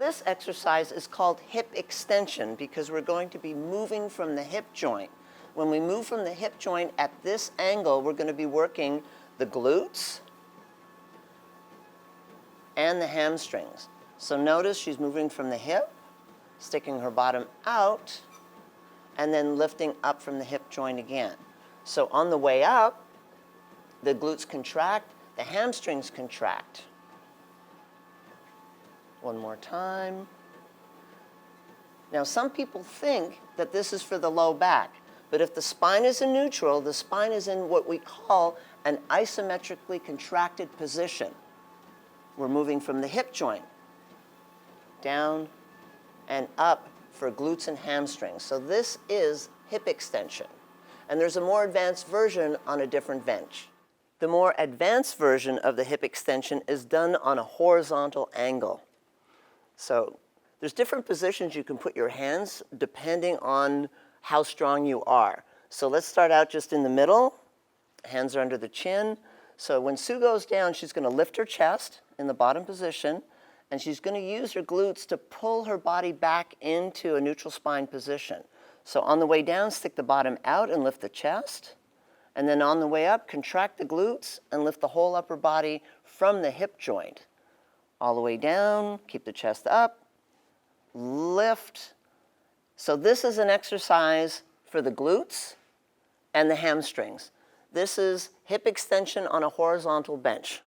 This exercise is called hip extension because we're going to be moving from the hip joint. When we move from the hip joint at this angle, we're going to be working the glutes and the hamstrings. So notice she's moving from the hip, sticking her bottom out, and then lifting up from the hip joint again. So on the way up, the glutes contract, the hamstrings contract. One more time. Now some people think that this is for the low back, but if the spine is in neutral, the spine is in what we call an isometrically contracted position. We're moving from the hip joint down and up for glutes and hamstrings. So this is hip extension. And there's a more advanced version on a different bench. The more advanced version of the hip extension is done on a horizontal angle. So there's different positions you can put your hands depending on how strong you are. So let's start out just in the middle. Hands are under the chin. So when Sue goes down, she's going to lift her chest in the bottom position, and she's going to use her glutes to pull her body back into a neutral spine position. So on the way down, stick the bottom out and lift the chest. And then on the way up, contract the glutes and lift the whole upper body from the hip joint. All the way down, keep the chest up, lift. So this is an exercise for the glutes and the hamstrings. This is hip extension on a horizontal bench.